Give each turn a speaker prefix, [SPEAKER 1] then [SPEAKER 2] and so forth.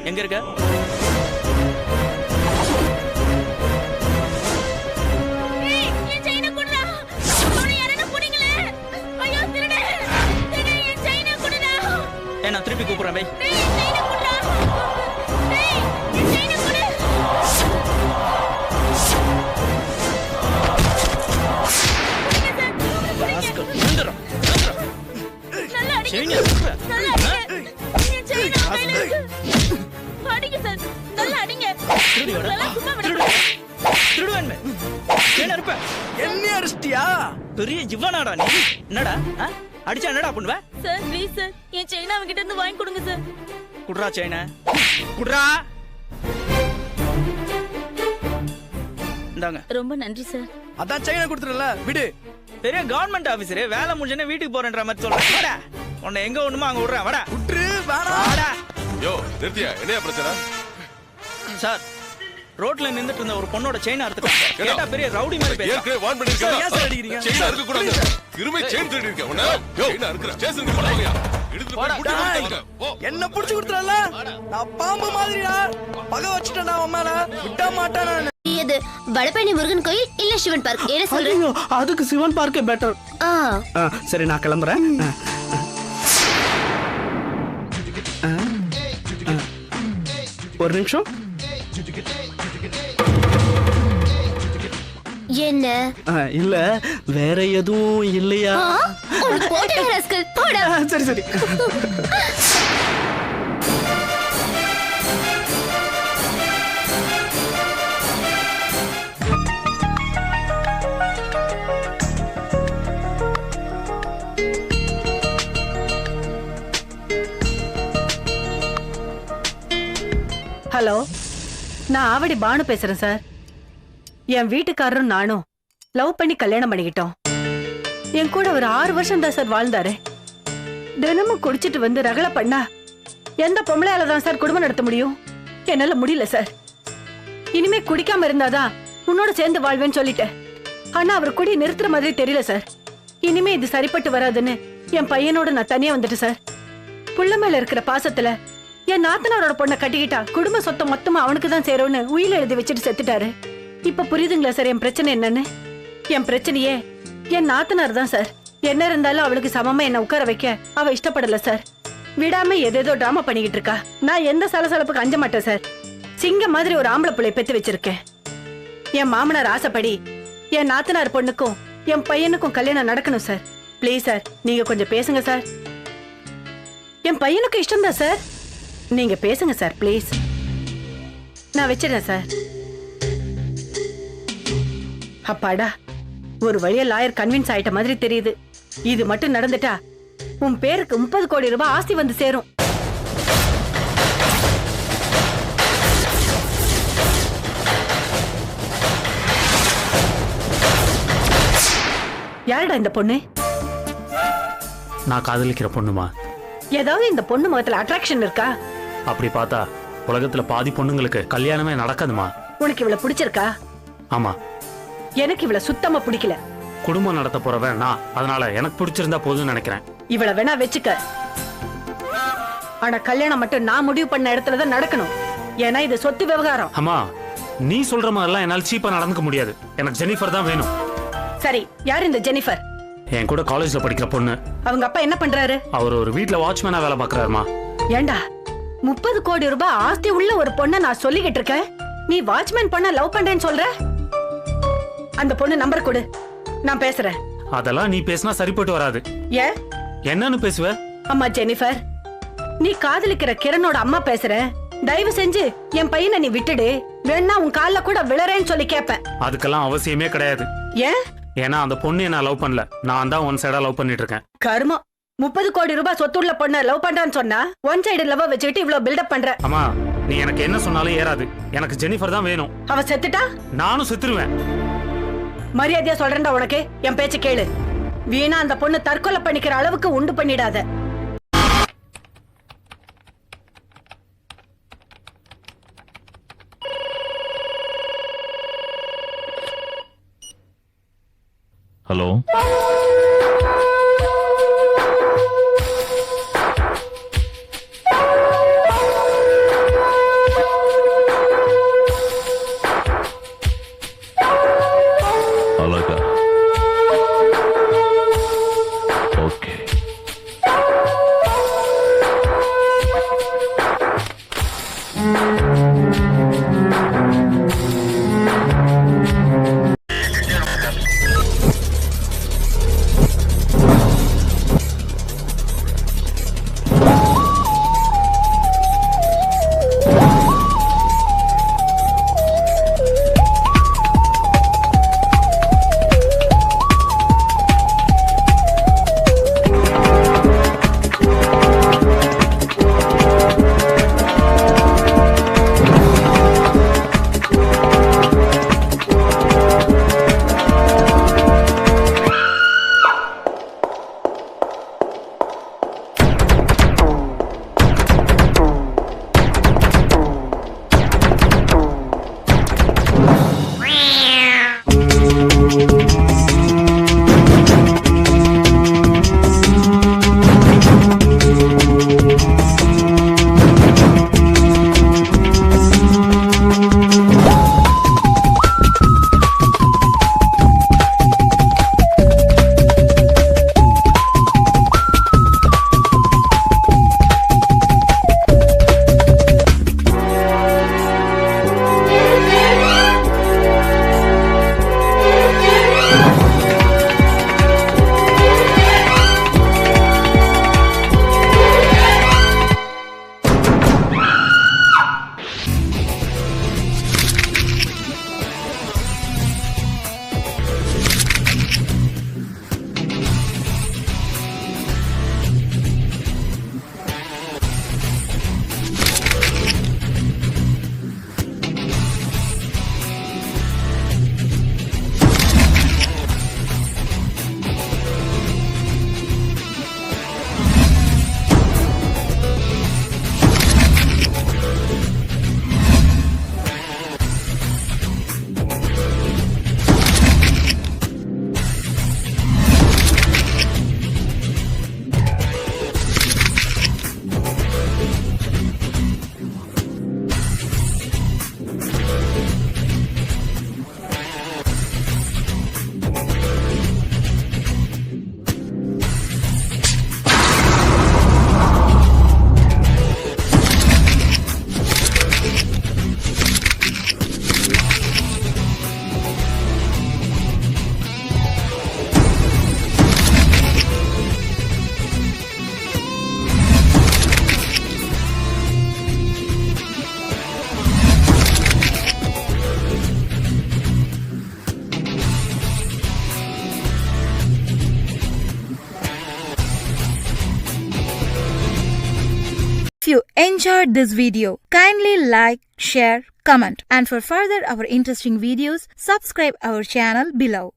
[SPEAKER 1] எங்க இருக்க? நான் திருப்பி கூப்பிடுறேன் பை. பெரிய ஜிவனாடா நீ. என்னடா அடிச்சா என்னடா பண்ணுவ?
[SPEAKER 2] சார் ப்ளீஸ் சார் என் செயினை அவங்கிட்ட இருந்து வாங்கி கொடுங்க சார்.
[SPEAKER 1] குடுறா செயினை குடுறா. இந்தாங்க.
[SPEAKER 2] ரொம்ப நன்றி சார்.
[SPEAKER 3] அதான் செயினை கொடுத்துறல விடு.
[SPEAKER 1] பெரிய கவர்மெண்ட் ஆபீசர் வேலை முடிஞ்சனே வீட்டுக்கு போறேன்ற மாதிரி சொல்றேன். வாடா உன்னை எங்க ஒண்ணுமா அங்க விடுறேன். வாடா
[SPEAKER 3] விட்டுரு.
[SPEAKER 1] வாடா.
[SPEAKER 4] யோ நிறுத்தியா, என்ன பிரச்சனை?
[SPEAKER 1] சார் ரோட்ல நின்னுட்டு இருந்த ஒரு பொண்ணோட செயின் அறுத்துட்டாங்க. கேட்டா பெரிய ரவுடி மாதிரி பேசுறான்.
[SPEAKER 4] ஏற்கனவே வார்ன் பண்ணிருக்கேன்.
[SPEAKER 3] ஏன் சார் அடிக்கிறீங்க?
[SPEAKER 4] செயின் அறுக்க கூடாது. இருமை செயின் திருடி இருக்க. உன்ன செயின் அறுக்குற. ஸ்டேஷனுக்கு போறியா? எடுத்து போய் முட்டி கொடுங்க. போ.
[SPEAKER 3] என்ன புடிச்சு கொடுத்துறல? நான் பாம்பு மாதிரிடா. பகை வச்சிட்டேன்டா அம்மால. விட்ட மாட்டேன் நான்.
[SPEAKER 5] இது வடபழனி முருகன் கோயில் இல்ல சிவன் பார்க்? என்ன சொல்றீங்க?
[SPEAKER 3] அதுக்கு சிவன் பார்க்கே பெட்டர். சரி நான் கிளம்புறேன். ஒரு நிமிஷம்.
[SPEAKER 5] என்ன?
[SPEAKER 3] இல்ல வேற எதுவும் இல்லையா? சரி சரி.
[SPEAKER 6] ஹலோ, நான் ஆவடி பானு பேசுறேன் சார். என் வீட்டுக்காரரும் நானும் லவ் பண்ணி கல்யாணம் பண்ணிக்கிட்டோம். என் கூட ஒரு 6 வருஷம் தான் சார் வாழ்ந்தாரு. தினமும் குடிச்சிட்டு வந்து ரகலை பண்ணா எந்த பொம்பளையால தான் சார் குடும்பம் நடத்த முடியும்? என்னால முடியல சார். இனிமே குடிக்காம இருந்தாதான் உன்னோட சேர்ந்து வாழ்வேன்னு சொல்லிட்டேன். ஆனா அவர் குடி நிறுத்துற மாதிரி தெரியல சார். இனிமே இது சரிப்பட்டு வராதுன்னு என் பையனோட நான் தனியா வந்துட்டு சார். புள்ள மேல இருக்கிற பாசத்துல என் நாத்தனாரோட பொண்ணை கட்டிக்கிட்டா குடும்ப சொத்தை மொத்தமா அவனுக்கு தான் சேரும்னு உயில எழுதி வச்சுட்டு செத்துட்டாரு. இப்ப புரியுதுங்களா சார் என் பிரச்சனை என்னன்னு? என் பிரச்சனையே என் நாத்தனார் தான் சார். என்ன இருந்தாலும் அவளுக்கு சமமா என்ன உட்கார வைக்க அவ இஷ்டப்படல சார். விடாம ஏதேதோ டிராமா பண்ணிக்கிட்டு இருக்கா. நான் எந்த சலசலப்புக்கு அஞ்ச மாட்டேன் சார். சிங்க மாதிரி ஒரு ஆம்பளை பிள்ளை பெத்து வச்சிருக்கேன். என் மாமனார் ஆசைப்படி என் நாத்தனார் பொண்ணுக்கும் என் பையனுக்கும் கல்யாணம் நடக்கணும் சார். பிளீஸ் சார், நீங்க கொஞ்சம் பேசுங்க சார். என் பையனுக்கு இஷ்டம் தான் சார். நீங்க பேசுங்க சார் ப்ளீஸ். நான் வச்சிடறேன் சார். அப்பாடா, ஒரு வழியா லாயர் கன்வின்ஸ் ஆயிட்ட மாதிரி தெரியுது. இது மட்டும் நடந்துட்டா உன் பேருக்கு 30 கோடி ரூபாய் ஆஸ்தி வந்து சேரும். யாருடா இந்த பொண்ணு?
[SPEAKER 7] நான் காதலிக்கிற பொண்ணுமா?
[SPEAKER 6] ஏதாவது இந்த பொண்ணு முகத்துல அட்ராக்ஷன் இருக்கா?
[SPEAKER 7] அப்படி பார்த்தா உலகத்துல பாதி பொண்ணுங்களுக்கு கல்யாணமே நடக்காதுமா.
[SPEAKER 6] உனக்கு இவள பிடிச்சிருக்கா?
[SPEAKER 7] ஆமா.
[SPEAKER 6] எனக்கு இவள சுத்தமா பிடிக்கல.
[SPEAKER 7] குடும்பம் நடத்த போறவன் நான், அதனால எனக்கு பிடிச்சிருந்தா போதும்னு நினைக்கிறேன்.
[SPEAKER 6] இவள வேணா வச்சுக்க. ஆனா கல்யாணம் மட்டும் நான் முடிவு பண்ண இடத்துலதான் நடக்கணும். ஏன்னா இது சொத்து விவகாரம்.
[SPEAKER 7] அம்மா, நீ சொல்ற மாதிரிலாம் என்னால சீப்பா நடந்துக்க முடியாது. எனக்கு ஜெனிஃபர் தான் வேணும்.
[SPEAKER 6] சரி, யார் இந்த ஜெனிஃபர்?
[SPEAKER 7] என் கூட காலேஜ்ல படிக்கிற பொண்ணு.
[SPEAKER 6] அவங்க அப்பா என்ன பண்றாரு?
[SPEAKER 7] அவர் ஒரு வீட்ல வாட்ச்மேனா வேலை பாக்குறாருமா.
[SPEAKER 6] ஏண்டா, 30 கோடி ரூபாய் ஆஸ்தி உள்ள ஒரு பொண்ண நான் சொல்லிக்கிட்டு இருக்கேன். நீ வாட்ச்மேன் பொண்ண லவ் பண்றேன்னு சொல்ற? அந்த பொண்ணு நம்பர் கொடு, நான் பேசுறேன்.
[SPEAKER 7] அதெல்லாம் நீ பேசினா சரிப்பட்டு வராது.
[SPEAKER 6] ஏன்?
[SPEAKER 7] என்னன்னு பேசுவ?
[SPEAKER 6] அம்மா ஜெனிஃபர், நீ காதலிக்கிற கிரணோட அம்மா பேசுற. தயவு செஞ்சு என் பையனை நீ விட்டுடு. வேணா உன் கால்ல கூட விழறேன்னு சொல்லி கேப்பேன்.
[SPEAKER 7] அதுக்கெல்லாம் அவசியமே கிடையாது.
[SPEAKER 6] ஏன்?
[SPEAKER 7] ஏன்னா அந்த பொண்ணு என்ன லவ் பண்ணல, நான் தான் ஒன் சைடா லவ் பண்ணிட்டு இருக்கேன்.
[SPEAKER 6] கர்மம். 30 கோடி ரூபாய் சொத்துள்ள பொண்ண லவ் பண்றான்னு சொன்னா ஒன் சைடு லவ் வச்சுக்கிட்டு இவ்ளோ பில்டப் பண்ற.
[SPEAKER 7] அம்மா, நீ எனக்கு என்ன சொன்னாலும் ஏறாது. எனக்கு ஜெனிஃபர் தான் வேணும்.
[SPEAKER 6] அவ செத்துட்டா
[SPEAKER 7] நானும் செத்துருவேன்.
[SPEAKER 6] மரியாதையா சொல்றேன்டா உனக்கு. என் பேச்சு கேளு. வீணா அந்த பொண்ணு தற்கொலை பண்ணிக்கிற அளவுக்கு உண்டு பண்ணிடாத.
[SPEAKER 8] Hello,
[SPEAKER 9] you enjoyed this video, kindly like, share, comment, and for further our interesting videos, subscribe our channel below.